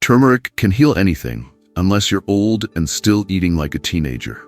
Turmeric can heal anything, unless you're old and still eating like a teenager.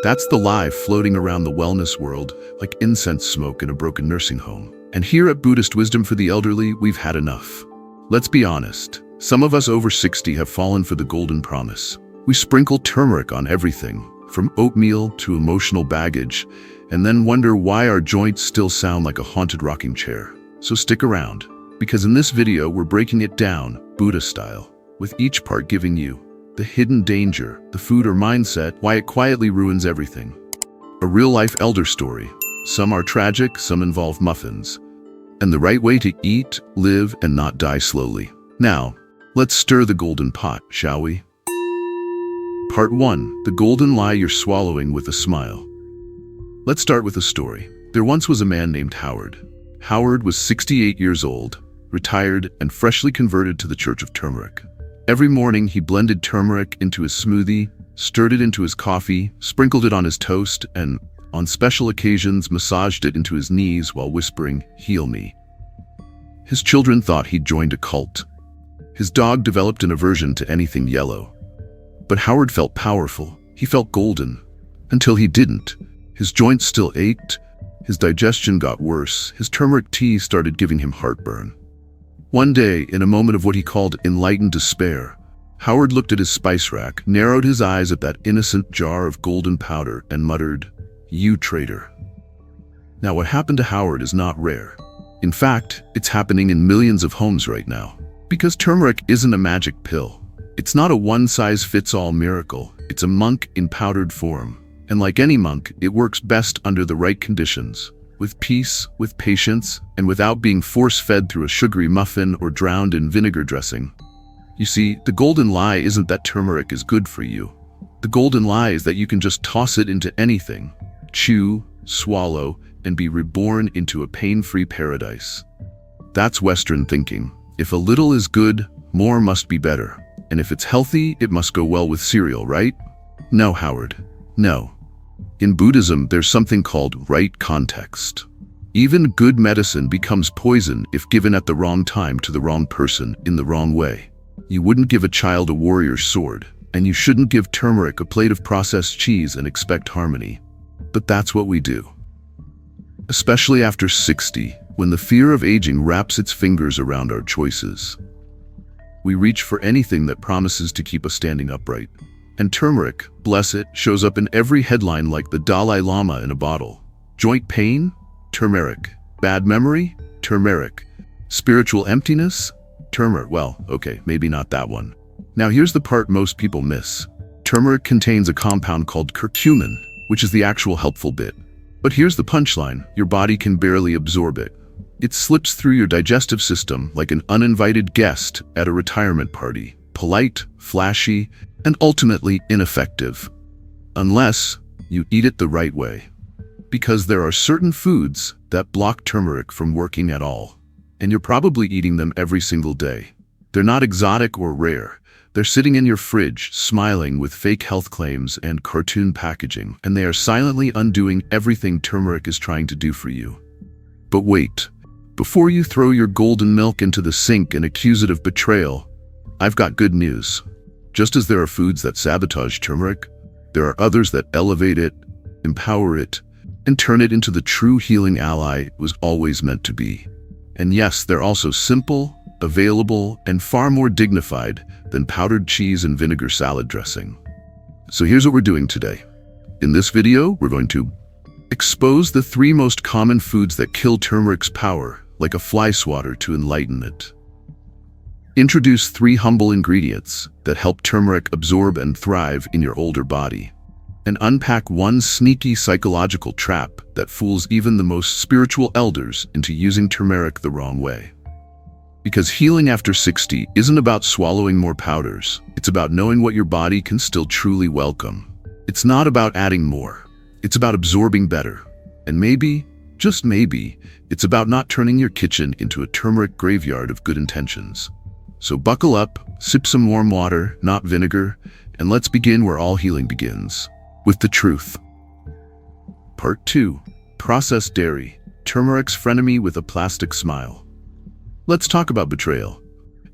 That's the lie floating around the wellness world, like incense smoke in a broken nursing home. And here at Buddhist Wisdom for the Elderly, we've had enough. Let's be honest, some of us over 60 have fallen for the golden promise. We sprinkle turmeric on everything, from oatmeal to emotional baggage, and then wonder why our joints still sound like a haunted rocking chair. So stick around, because in this video we're breaking it down, Buddha style, with each part giving you the hidden danger, the food or mindset, why it quietly ruins everything. A real-life elder story. Some are tragic, some involve muffins. And the right way to eat, live, and not die slowly. Now, let's stir the golden pot, shall we? Part 1. The golden lie you're swallowing with a smile. Let's start with a story. There once was a man named Howard. Howard was 68 years old, retired, and freshly converted to the Church of Turmeric. Every morning he blended turmeric into his smoothie, stirred it into his coffee, sprinkled it on his toast, and on special occasions massaged it into his knees while whispering, "Heal me." His children thought he'd joined a cult. His dog developed an aversion to anything yellow. But Howard felt powerful. He felt golden. Until he didn't. His joints still ached. His digestion got worse. His turmeric tea started giving him heartburn. One day, in a moment of what he called enlightened despair, Howard looked at his spice rack, narrowed his eyes at that innocent jar of golden powder, and muttered, "You traitor." Now, what happened to Howard is not rare. In fact, it's happening in millions of homes right now. Because turmeric isn't a magic pill. It's not a one-size-fits-all miracle. It's a monk in powdered form. And like any monk, it works best under the right conditions. With peace, with patience, and without being force-fed through a sugary muffin or drowned in vinegar dressing. You see, the golden lie isn't that turmeric is good for you. The golden lie is that you can just toss it into anything, chew, swallow, and be reborn into a pain-free paradise. That's Western thinking. If a little is good, more must be better. And if it's healthy, it must go well with cereal, right? No, Howard, no. In Buddhism, there's something called right context. Even good medicine becomes poison if given at the wrong time to the wrong person in the wrong way. You wouldn't give a child a warrior's sword, and you shouldn't give turmeric a plate of processed cheese and expect harmony. But that's what we do. Especially after 60, when the fear of aging wraps its fingers around our choices. We reach for anything that promises to keep us standing upright. And turmeric, bless it, shows up in every headline like the Dalai Lama in a bottle. Joint pain? Turmeric. Bad memory? Turmeric. Spiritual emptiness? Turmeric. Well, okay, maybe not that one. Now here's the part most people miss. Turmeric contains a compound called curcumin, which is the actual helpful bit. But here's the punchline. Your body can barely absorb it. It slips through your digestive system like an uninvited guest at a retirement party. Polite, flashy, and ultimately ineffective. Unless you eat it the right way. Because there are certain foods that block turmeric from working at all. And you're probably eating them every single day. They're not exotic or rare. They're sitting in your fridge, smiling with fake health claims and cartoon packaging. And they are silently undoing everything turmeric is trying to do for you. But wait. Before you throw your golden milk into the sink and accuse it of betrayal, I've got good news. Just as there are foods that sabotage turmeric, there are others that elevate it, empower it, and turn it into the true healing ally it was always meant to be. And yes, they're also simple, available, and far more dignified than powdered cheese and vinegar salad dressing. So here's what we're doing today. In this video, we're going to expose the 3 most common foods that kill turmeric's power, like a fly swatter to enlighten it. Introduce 3 humble ingredients that help turmeric absorb and thrive in your older body. And unpack 1 sneaky psychological trap that fools even the most spiritual elders into using turmeric the wrong way. Because healing after 60 isn't about swallowing more powders. It's about knowing what your body can still truly welcome. It's not about adding more. It's about absorbing better. And maybe, just maybe, it's about not turning your kitchen into a turmeric graveyard of good intentions. So buckle up, sip some warm water, not vinegar, and let's begin where all healing begins, with the truth. Part 2. Processed dairy, turmeric's frenemy with a plastic smile. Let's talk about betrayal.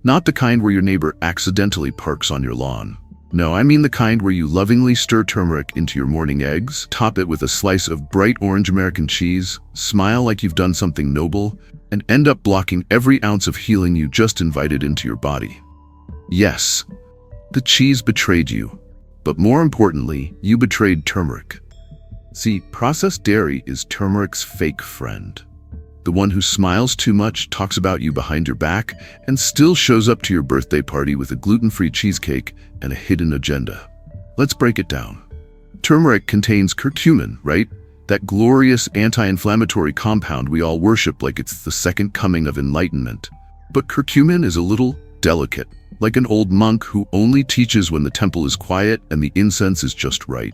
Not the kind where your neighbor accidentally parks on your lawn. No, I mean the kind where you lovingly stir turmeric into your morning eggs, top it with a slice of bright orange American cheese, smile like you've done something noble, and end up blocking every ounce of healing you just invited into your body. Yes, the cheese betrayed you, but more importantly, you betrayed turmeric. See, processed dairy is turmeric's fake friend. The one who smiles too much, talks about you behind your back, and still shows up to your birthday party with a gluten-free cheesecake and a hidden agenda. Let's break it down. Turmeric contains curcumin, right? That glorious anti-inflammatory compound we all worship like it's the second coming of enlightenment. But curcumin is a little delicate, like an old monk who only teaches when the temple is quiet and the incense is just right.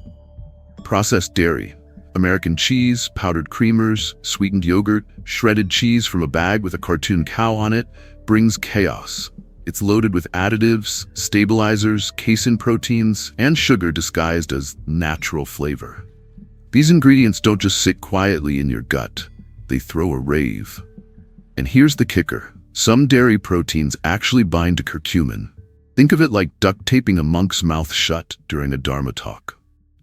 Processed dairy. American cheese, powdered creamers, sweetened yogurt, shredded cheese from a bag with a cartoon cow on it brings chaos. It's loaded with additives, stabilizers, casein proteins, and sugar disguised as natural flavor. These ingredients don't just sit quietly in your gut, they throw a rave. And here's the kicker. Some dairy proteins actually bind to curcumin. Think of it like duct taping a monk's mouth shut during a dharma talk.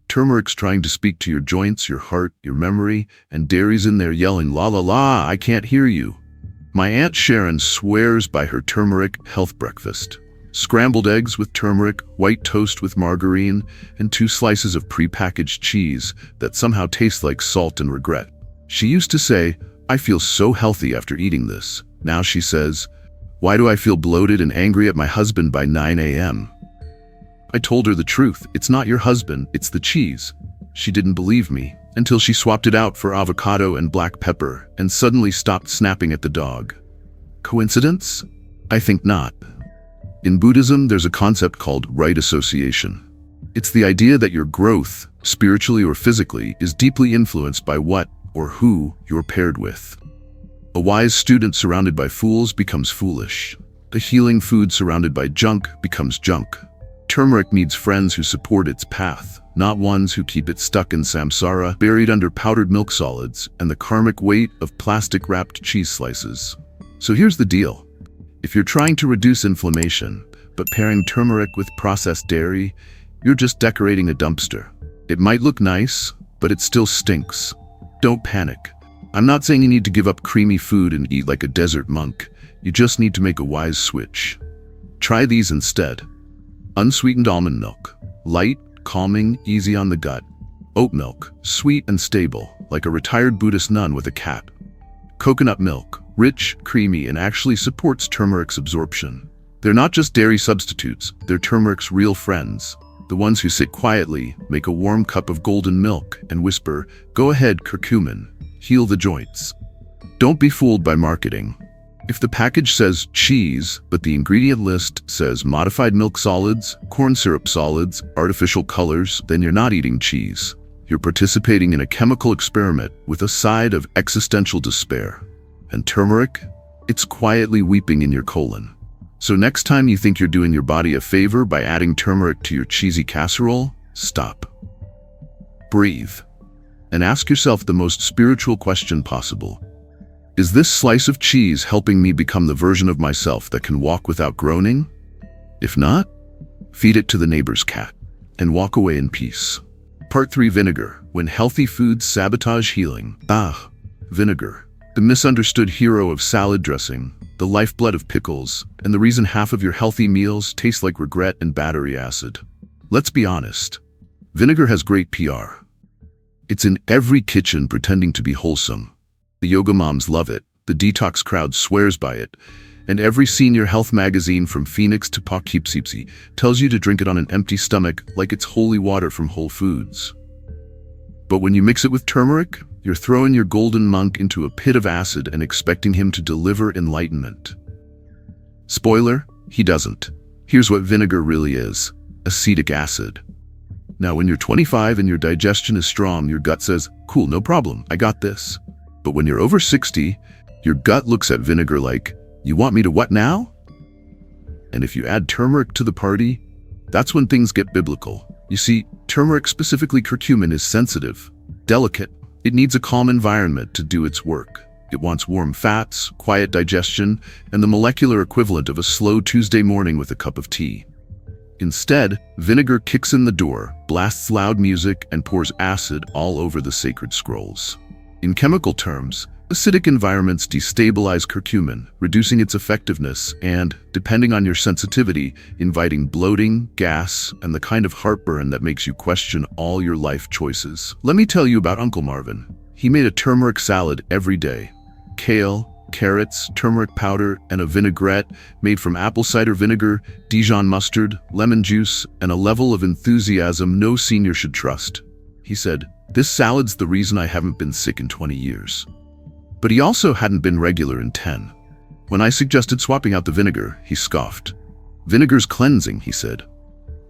Turmeric's trying to speak to your joints, your heart, your memory, and dairy's in there yelling, la la la, I can't hear you. My Aunt Sharon swears by her turmeric health breakfast. Scrambled eggs with turmeric, white toast with margarine, and 2 slices of prepackaged cheese that somehow taste like salt and regret. She used to say, I feel so healthy after eating this. Now she says, why do I feel bloated and angry at my husband by 9 a.m.? I told her the truth. It's not your husband, it's the cheese. She didn't believe me until she swapped it out for avocado and black pepper and suddenly stopped snapping at the dog. Coincidence? I think not. In Buddhism, there's a concept called right association. It's the idea that your growth, spiritually or physically, is deeply influenced by what or who you're paired with. A wise student surrounded by fools becomes foolish. A healing food surrounded by junk becomes junk. Turmeric needs friends who support its path, not ones who keep it stuck in samsara, buried under powdered milk solids and the karmic weight of plastic-wrapped cheese slices. So here's the deal. If you're trying to reduce inflammation, but pairing turmeric with processed dairy, you're just decorating a dumpster. It might look nice, but it still stinks. Don't panic. I'm not saying you need to give up creamy food and eat like a desert monk. You just need to make a wise switch. Try these instead. Unsweetened almond milk. Light, calming, easy on the gut. Oat milk. Sweet and stable, like a retired Buddhist nun with a cat. Coconut milk. Rich, creamy, and actually supports turmeric's absorption. They're not just dairy substitutes, they're turmeric's real friends. The ones who sit quietly, make a warm cup of golden milk, and whisper, go ahead, curcumin, heal the joints. Don't be fooled by marketing. If the package says cheese, but the ingredient list says modified milk solids, corn syrup solids, artificial colors, then you're not eating cheese. You're participating in a chemical experiment with a side of existential despair. And turmeric? It's quietly weeping in your colon. So next time you think you're doing your body a favor by adding turmeric to your cheesy casserole, stop. Breathe. And ask yourself the most spiritual question possible. Is this slice of cheese helping me become the version of myself that can walk without groaning? If not, feed it to the neighbor's cat and walk away in peace. Part 3: Vinegar. When healthy foods sabotage healing. Vinegar. The misunderstood hero of salad dressing, the lifeblood of pickles, and the reason half of your healthy meals taste like regret and battery acid. Let's be honest. Vinegar has great PR. It's in every kitchen pretending to be wholesome. The yoga moms love it, the detox crowd swears by it, and every senior health magazine from Phoenix to Poughkeepsie tells you to drink it on an empty stomach like it's holy water from Whole Foods. But when you mix it with turmeric, you're throwing your golden monk into a pit of acid and expecting him to deliver enlightenment. Spoiler, he doesn't. Here's what vinegar really is: acetic acid. Now, when you're 25 and your digestion is strong, your gut says, cool, no problem, I got this. But when you're over 60, your gut looks at vinegar like, you want me to what now? And if you add turmeric to the party, that's when things get biblical. You see, turmeric, specifically curcumin, is sensitive, delicate. It needs a calm environment to do its work. It wants warm fats, quiet digestion, and the molecular equivalent of a slow Tuesday morning with a cup of tea. Instead, vinegar kicks in the door, blasts loud music, and pours acid all over the sacred scrolls. In chemical terms, acidic environments destabilize curcumin, reducing its effectiveness and, depending on your sensitivity, inviting bloating, gas, and the kind of heartburn that makes you question all your life choices. Let me tell you about Uncle Marvin. He made a turmeric salad every day. Kale, carrots, turmeric powder, and a vinaigrette made from apple cider vinegar, Dijon mustard, lemon juice, and a level of enthusiasm no senior should trust. He said, "This salad's the reason I haven't been sick in 20 years. But he also hadn't been regular in 10. When I suggested swapping out the vinegar, he scoffed. "Vinegar's cleansing," he said.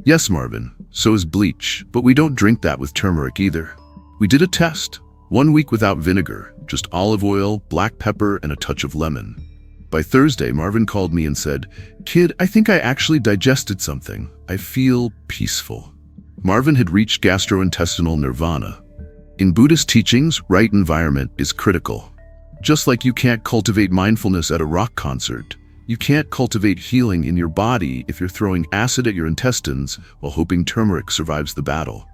"Yes, Marvin, so is bleach, but we don't drink that with turmeric either." We did a test. 1 week without vinegar, just olive oil, black pepper, and a touch of lemon. By Thursday, Marvin called me and said, "Kid, I think I actually digested something. I feel peaceful." Marvin had reached gastrointestinal nirvana. In Buddhist teachings, right environment is critical. Just like you can't cultivate mindfulness at a rock concert, you can't cultivate healing in your body if you're throwing acid at your intestines while hoping turmeric survives the battle.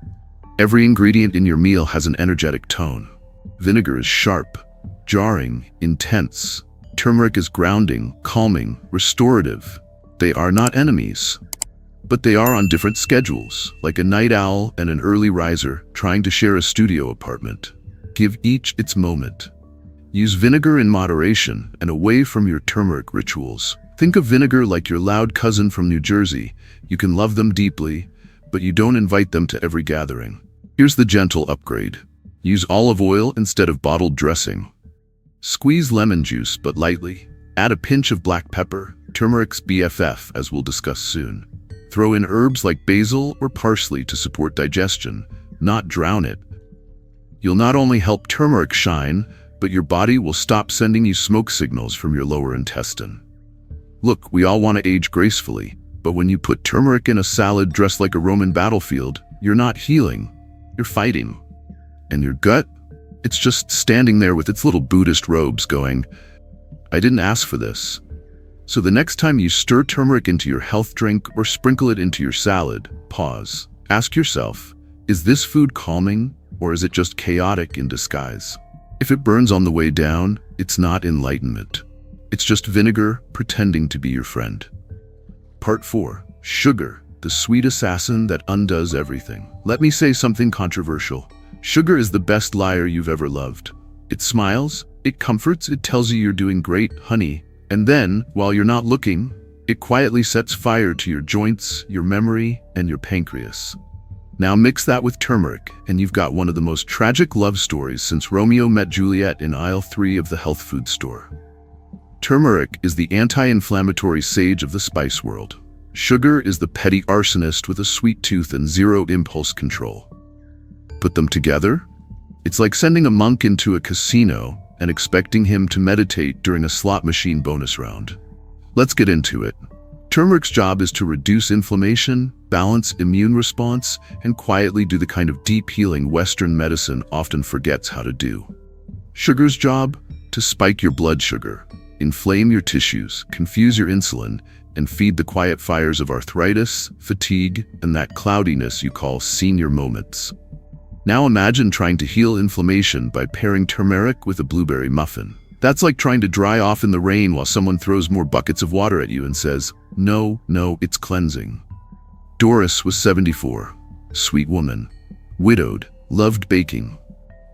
Every ingredient in your meal has an energetic tone. Vinegar is sharp, jarring, intense. Turmeric is grounding, calming, restorative. They are not enemies, but they are on different schedules, like a night owl and an early riser trying to share a studio apartment. Give each its moment. Use vinegar in moderation and away from your turmeric rituals. Think of vinegar like your loud cousin from New Jersey. You can love them deeply, but you don't invite them to every gathering. Here's the gentle upgrade. Use olive oil instead of bottled dressing. Squeeze lemon juice, but lightly. Add a pinch of black pepper, turmeric's BFF, as we'll discuss soon. Throw in herbs like basil or parsley to support digestion, not drown it. You'll not only help turmeric shine, but your body will stop sending you smoke signals from your lower intestine. Look, we all want to age gracefully, but when you put turmeric in a salad dressed like a Roman battlefield, you're not healing, you're fighting. And your gut? It's just standing there with its little Buddhist robes going, "I didn't ask for this." So the next time you stir turmeric into your health drink or sprinkle it into your salad, pause. Ask yourself, is this food calming or is it just chaotic in disguise? If it burns on the way down, it's not enlightenment. It's just vinegar pretending to be your friend. Part 4. Sugar, the sweet assassin that undoes everything. Let me say something controversial. Sugar is the best liar you've ever loved. It smiles, it comforts, it tells you you're doing great, honey. And then, while you're not looking, it quietly sets fire to your joints, your memory, and your pancreas. Now mix that with turmeric, and you've got one of the most tragic love stories since Romeo met Juliet in aisle 3 of the health food store. Turmeric is the anti-inflammatory sage of the spice world. Sugar is the petty arsonist with a sweet tooth and zero impulse control. Put them together? It's like sending a monk into a casino and expecting him to meditate during a slot machine bonus round. Let's get into it. Turmeric's job is to reduce inflammation, balance immune response, and quietly do the kind of deep healing Western medicine often forgets how to do. Sugar's job? To spike your blood sugar, inflame your tissues, confuse your insulin, and feed the quiet fires of arthritis, fatigue, and that cloudiness you call senior moments. Now imagine trying to heal inflammation by pairing turmeric with a blueberry muffin. That's like trying to dry off in the rain while someone throws more buckets of water at you and says, "No, it's cleansing." Doris was 74, sweet woman, widowed, loved baking.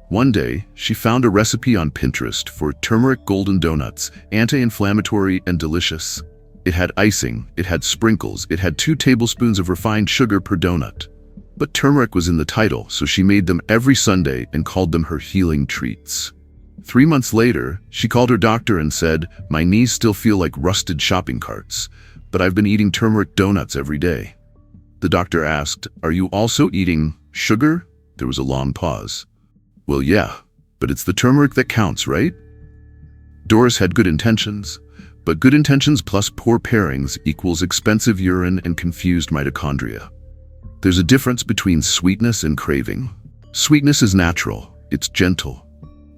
One day, she found a recipe on Pinterest for turmeric golden donuts, anti-inflammatory and delicious. It had icing, it had sprinkles, it had 2 tablespoons of refined sugar per donut. But turmeric was in the title, so she made them every Sunday and called them her healing treats. 3 months later, she called her doctor and said, "My knees still feel like rusted shopping carts, but I've been eating turmeric donuts every day." The doctor asked, "Are you also eating sugar?" There was a long pause. "Well, yeah, but it's the turmeric that counts, right?" Doris had good intentions, but good intentions plus poor pairings equals expensive urine and confused mitochondria. There's a difference between sweetness and craving. Sweetness is natural, it's gentle.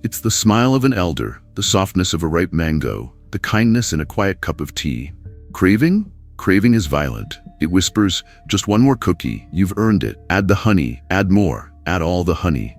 It's the smile of an elder, the softness of a ripe mango, the kindness in a quiet cup of tea. Craving? Craving is violent. It whispers, just one more cookie, you've earned it. Add the honey, add more, add all the honey.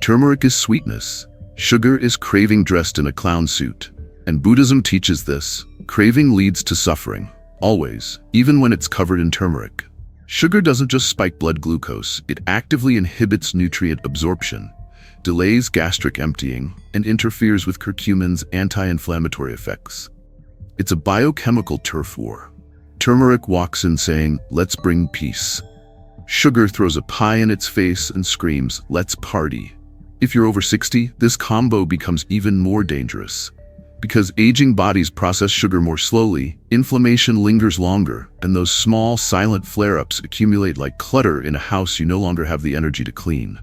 Turmeric is sweetness. Sugar is craving dressed in a clown suit. And Buddhism teaches this. Craving leads to suffering. Always, even when it's covered in turmeric. Sugar doesn't just spike blood glucose, it actively inhibits nutrient absorption, delays gastric emptying, and interferes with curcumin's anti-inflammatory effects. It's a biochemical turf war. Turmeric walks in saying, let's bring peace. Sugar throws a pie in its face and screams, let's party. If you're over 60, this combo becomes even more dangerous. Because aging bodies process sugar more slowly, inflammation lingers longer, and those small, silent flare-ups accumulate like clutter in a house you no longer have the energy to clean.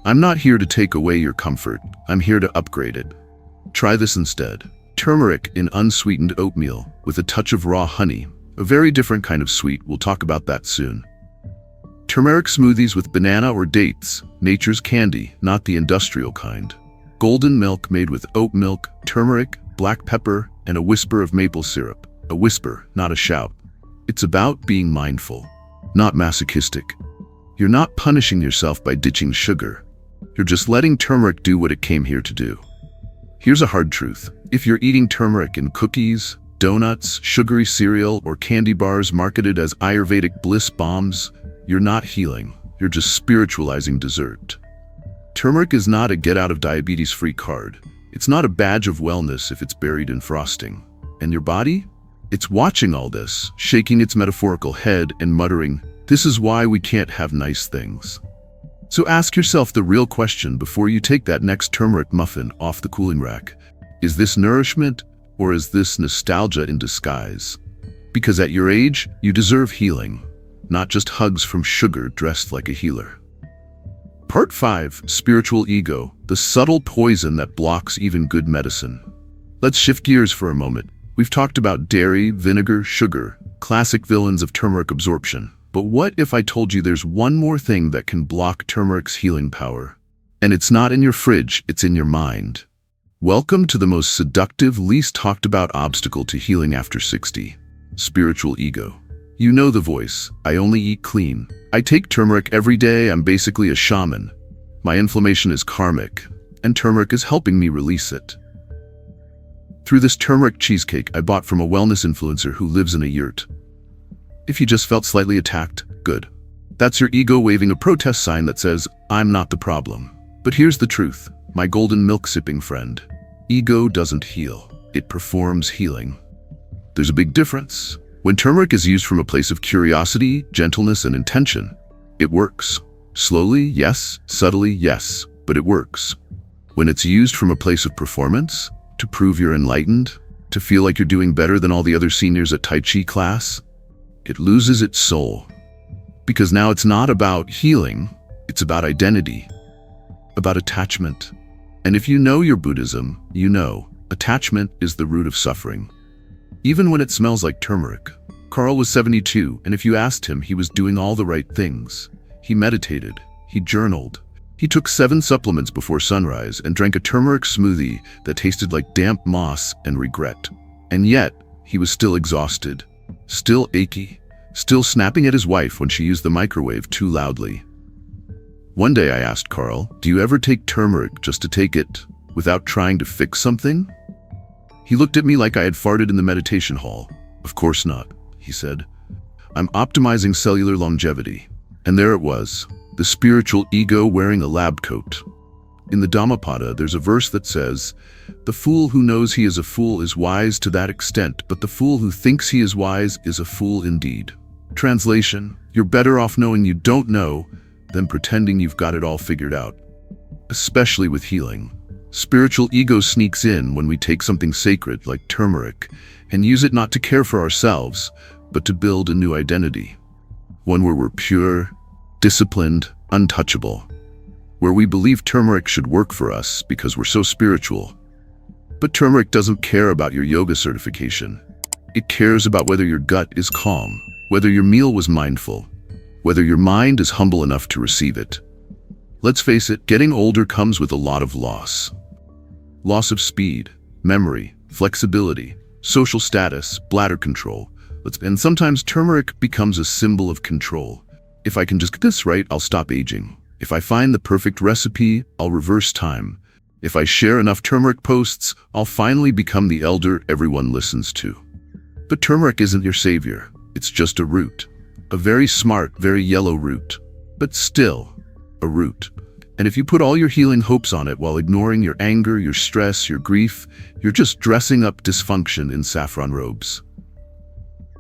I'm not here to take away your comfort. I'm here to upgrade it. Try this instead. Turmeric in unsweetened oatmeal with a touch of raw honey. A very different kind of sweet. We'll talk about that soon. Turmeric smoothies with banana or dates. Nature's candy, not the industrial kind. Golden milk made with oat milk, turmeric, black pepper, and a whisper of maple syrup. A whisper, not a shout. It's about being mindful, not masochistic. You're not punishing yourself by ditching sugar. You're just letting turmeric do what it came here to do. Here's a hard truth. If you're eating turmeric in cookies, donuts, sugary cereal, or candy bars marketed as Ayurvedic bliss bombs, you're not healing. You're just spiritualizing dessert. Turmeric is not a get-out-of-diabetes-free card. It's not a badge of wellness if it's buried in frosting. And your body? It's watching all this, shaking its metaphorical head and muttering, this is why we can't have nice things. So ask yourself the real question before you take that next turmeric muffin off the cooling rack. Is this nourishment or is this nostalgia in disguise? Because at your age, you deserve healing, not just hugs from sugar dressed like a healer. Part 5, Spiritual Ego, the subtle poison that blocks even good medicine. Let's shift gears for a moment. We've talked about dairy, vinegar, sugar, classic villains of turmeric absorption. But what if I told you there's one more thing that can block turmeric's healing power? And it's not in your fridge, it's in your mind. Welcome to the most seductive, least talked about obstacle to healing after 60. Spiritual ego. You know the voice. I only eat clean. I take turmeric every day. I'm basically a shaman. My inflammation is karmic, and turmeric is helping me release it. Through this turmeric cheesecake I bought from a wellness influencer who lives in a yurt. If you just felt slightly attacked, good. That's your ego waving a protest sign that says, I'm not the problem. But here's the truth, my golden milk-sipping friend. Ego doesn't heal. It performs healing. There's a big difference. When turmeric is used from a place of curiosity, gentleness, and intention, it works. Slowly, yes. Subtly, yes. But it works. When it's used from a place of performance, to prove you're enlightened, to feel like you're doing better than all the other seniors at Tai Chi class, it loses its soul. Because now it's not about healing, it's about identity, about attachment. And if you know your Buddhism, you know attachment is the root of suffering. Even when it smells like turmeric. Carl was 72, and if you asked him, he was doing all the right things. He meditated, he journaled, he took 7 supplements before sunrise and drank a turmeric smoothie that tasted like damp moss and regret. And yet, he was still exhausted, still achy, still snapping at his wife when she used the microwave too loudly. One day I asked Carl, do you ever take turmeric just to take it, without trying to fix something? He looked at me like I had farted in the meditation hall. Of course not, he said. I'm optimizing cellular longevity. And there it was, the spiritual ego wearing a lab coat. In the Dhammapada, there's a verse that says, the fool who knows he is a fool is wise to that extent, but the fool who thinks he is wise is a fool indeed. Translation, you're better off knowing you don't know than pretending you've got it all figured out. Especially with healing. Spiritual ego sneaks in when we take something sacred like turmeric and use it not to care for ourselves, but to build a new identity. One where we're pure, disciplined, untouchable. Where we believe turmeric should work for us because we're so spiritual. But turmeric doesn't care about your yoga certification. It cares about whether your gut is calm, whether your meal was mindful, whether your mind is humble enough to receive it. Let's face it, getting older comes with a lot of loss. loss of speed, memory, flexibility, social status, bladder control. And sometimes turmeric becomes a symbol of control. If I can just get this right, I'll stop aging. If I find the perfect recipe, I'll reverse time. If I share enough turmeric posts, I'll finally become the elder everyone listens to. But turmeric isn't your savior. It's just a root. A very smart, very yellow root. But still, a root. And if you put all your healing hopes on it while ignoring your anger, your stress, your grief, you're just dressing up dysfunction in saffron robes.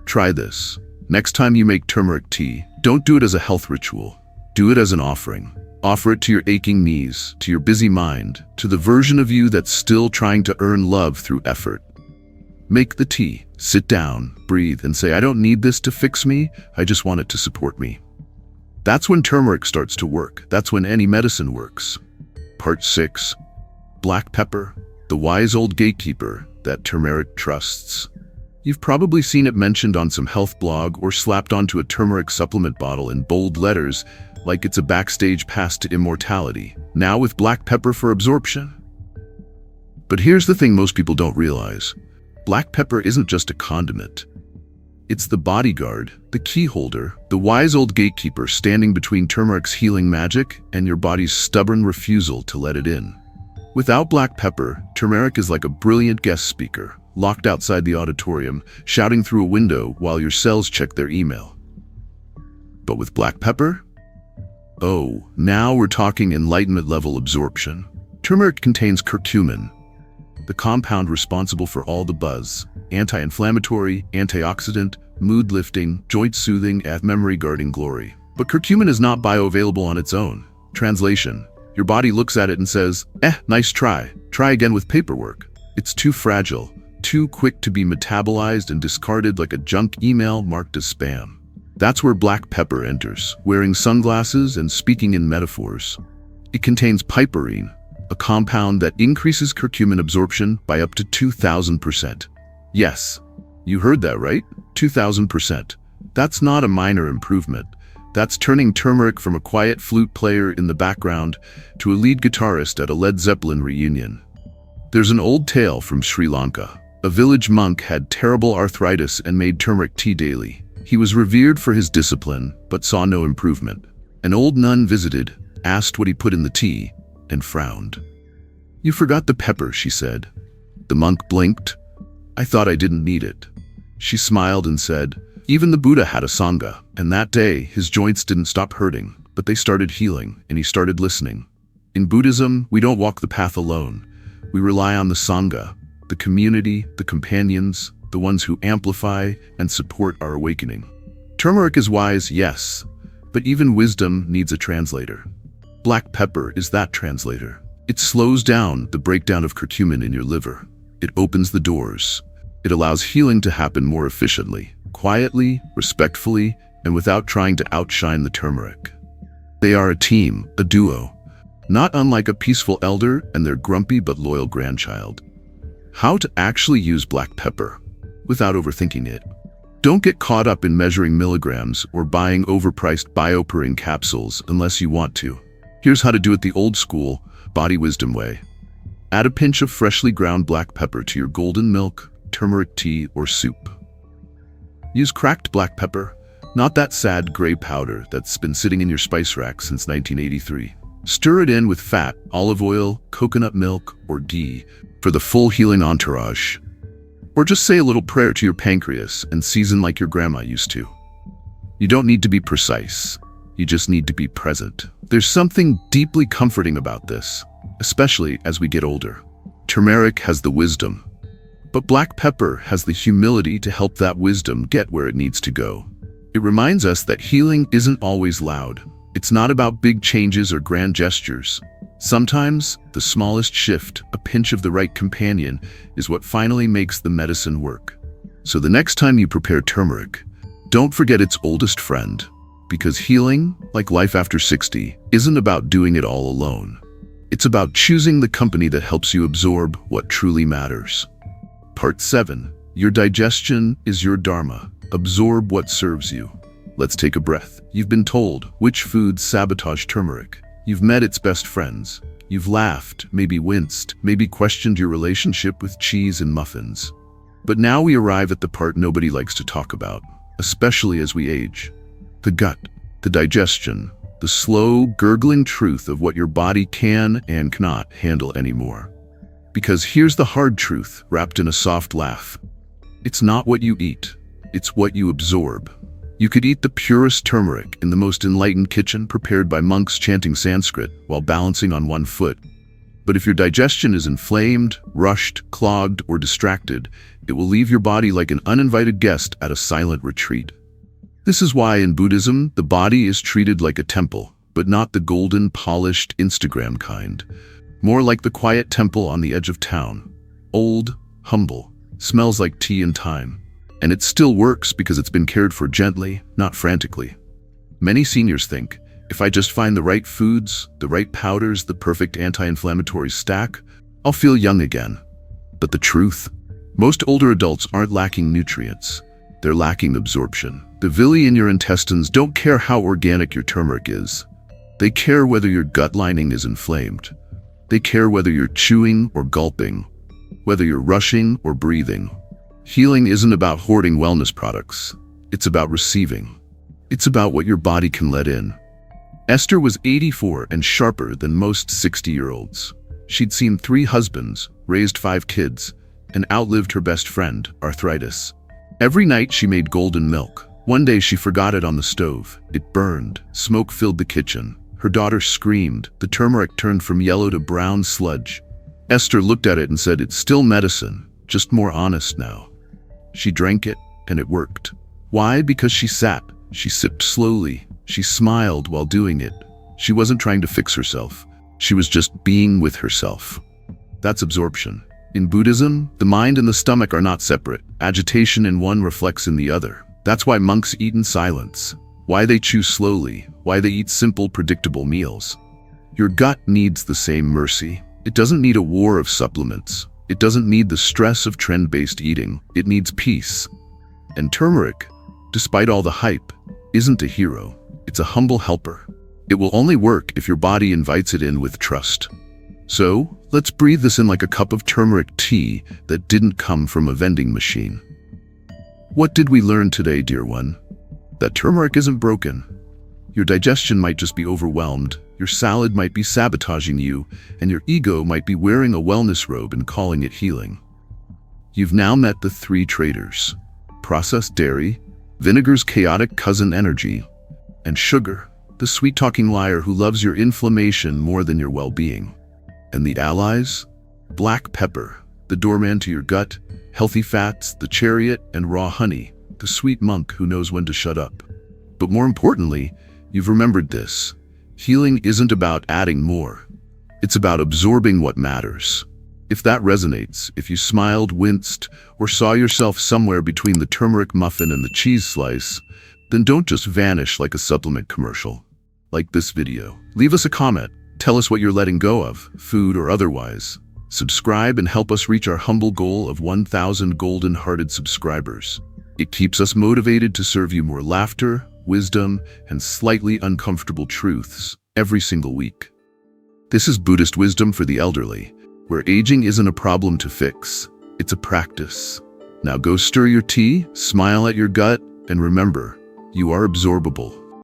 Try this. Next time you make turmeric tea, don't do it as a health ritual. Do it as an offering. Offer it to your aching knees, to your busy mind, to the version of you that's still trying to earn love through effort. Make the tea, sit down, breathe, and say, I don't need this to fix me, I just want it to support me. That's when turmeric starts to work. That's when any medicine works. Part 6. Black pepper, the wise old gatekeeper that turmeric trusts. You've probably seen it mentioned on some health blog or slapped onto a turmeric supplement bottle in bold letters like it's a backstage pass to immortality. Now with black pepper for absorption. But here's the thing most people don't realize. Black pepper isn't just a condiment. It's the bodyguard, the key holder, the wise old gatekeeper standing between turmeric's healing magic and your body's stubborn refusal to let it in. Without black pepper, turmeric is like a brilliant guest speaker, locked outside the auditorium, shouting through a window while your cells check their email. But with black pepper? Oh, now we're talking enlightenment-level absorption. Turmeric contains curcumin, the compound responsible for all the buzz, anti-inflammatory, antioxidant, mood-lifting, joint-soothing, and memory-guarding glory. But curcumin is not bioavailable on its own. Translation: your body looks at it and says, nice try. Try again with paperwork. It's too fragile, too quick to be metabolized and discarded like a junk email marked as spam. That's where black pepper enters, wearing sunglasses and speaking in metaphors. It contains piperine, a compound that increases curcumin absorption by up to 2,000%. Yes, you heard that right, 2,000%. That's not a minor improvement. That's turning turmeric from a quiet flute player in the background to a lead guitarist at a Led Zeppelin reunion. There's an old tale from Sri Lanka. A village monk had terrible arthritis and made turmeric tea daily. He was revered for his discipline, but saw no improvement. An old nun visited, asked what he put in the tea, and frowned. "You forgot the pepper," she said. The monk blinked. "I thought I didn't need it." She smiled and said, "Even the Buddha had a sangha, and that day his joints didn't stop hurting, but they started healing, and he started listening. In Buddhism, we don't walk the path alone. We rely on the sangha, the community, the companions, the ones who amplify and support our awakening." Turmeric is wise, yes, but even wisdom needs a translator. Black pepper is that translator. It slows down the breakdown of curcumin in your liver. It opens the doors. It allows healing to happen more efficiently, quietly, respectfully, and without trying to outshine the turmeric. They are a team, a duo, not unlike a peaceful elder and their grumpy but loyal grandchild. How to actually use black pepper without overthinking it. Don't get caught up in measuring milligrams or buying overpriced bioperine capsules unless you want to. Here's how to do it the old school, body wisdom way. Add a pinch of freshly ground black pepper to your golden milk, turmeric tea, or soup. Use cracked black pepper, not that sad gray powder that's been sitting in your spice rack since 1983. Stir it in with fat, olive oil, coconut milk, or ghee for the full healing entourage. Or just say a little prayer to your pancreas and season like your grandma used to. You don't need to be precise. You just need to be present. There's something deeply comforting about this, especially as we get older. Turmeric has the wisdom, but black pepper has the humility to help that wisdom get where it needs to go. It reminds us that healing isn't always loud. It's not about big changes or grand gestures. Sometimes, the smallest shift, a pinch of the right companion, is what finally makes the medicine work. So the next time you prepare turmeric, don't forget its oldest friend, because healing, like life after 60, isn't about doing it all alone. It's about choosing the company that helps you absorb what truly matters. Part 7. Your digestion is your dharma. Absorb what serves you. Let's take a breath. You've been told which foods sabotage turmeric. You've met its best friends. You've laughed, maybe winced, maybe questioned your relationship with cheese and muffins. But now we arrive at the part nobody likes to talk about, especially as we age. The gut, the digestion, the slow, gurgling truth of what your body can and cannot handle anymore. Because here's the hard truth, wrapped in a soft laugh. It's not what you eat, it's what you absorb. You could eat the purest turmeric in the most enlightened kitchen prepared by monks chanting Sanskrit while balancing on one foot. But if your digestion is inflamed, rushed, clogged, or distracted, it will leave your body like an uninvited guest at a silent retreat. This is why in Buddhism, the body is treated like a temple, but not the golden, polished Instagram kind. More like the quiet temple on the edge of town. Old, humble, smells like tea and thyme. And it still works because it's been cared for gently, not frantically. Many seniors think, if I just find the right foods, the right powders, the perfect anti-inflammatory stack, I'll feel young again. But the truth? Most older adults aren't lacking nutrients. They're lacking absorption. The villi in your intestines don't care how organic your turmeric is. They care whether your gut lining is inflamed. They care whether you're chewing or gulping, whether you're rushing or breathing. Healing isn't about hoarding wellness products. It's about receiving. It's about what your body can let in. Esther was 84 and sharper than most 60-year-olds. She'd seen 3 husbands, raised 5 kids, and outlived her best friend, arthritis. Every night she made golden milk. One day she forgot it on the stove. It burned. Smoke filled the kitchen. Her daughter screamed. The turmeric turned from yellow to brown sludge. Esther looked at it and said, "It's still medicine, just more honest now." She drank it, and it worked. Why? Because she sat. She sipped slowly. She smiled while doing it. She wasn't trying to fix herself. She was just being with herself. That's absorption. In Buddhism, the mind and the stomach are not separate. Agitation in one reflects in the other. That's why monks eat in silence. Why they chew slowly. Why they eat simple, predictable meals. Your gut needs the same mercy. It doesn't need a war of supplements. It doesn't need the stress of trend-based eating. It needs peace. And turmeric, despite all the hype, isn't a hero. It's a humble helper. It will only work if your body invites it in with trust. So, let's breathe this in like a cup of turmeric tea that didn't come from a vending machine. What did we learn today, dear one? That turmeric isn't broken. Your digestion might just be overwhelmed. Your salad might be sabotaging you, and your ego might be wearing a wellness robe and calling it healing. You've now met the 3 traitors: processed dairy, vinegar's chaotic cousin energy, and sugar, the sweet-talking liar who loves your inflammation more than your well-being. And the allies? Black pepper, the doorman to your gut, healthy fats, the chariot, and raw honey, the sweet monk who knows when to shut up. But more importantly, you've remembered this. Healing isn't about adding more. It's about absorbing what matters. If that resonates, if you smiled, winced, or saw yourself somewhere between the turmeric muffin and the cheese slice, then don't just vanish like a supplement commercial. Like this video. Leave us a comment. Tell us what you're letting go of, food or otherwise. Subscribe and help us reach our humble goal of 1,000 golden-hearted subscribers. It keeps us motivated to serve you more laughter, wisdom, and slightly uncomfortable truths every single week. This is Buddhist wisdom for the elderly, where aging isn't a problem to fix, it's a practice. Now go stir your tea, smile at your gut, and remember, you are absorbable.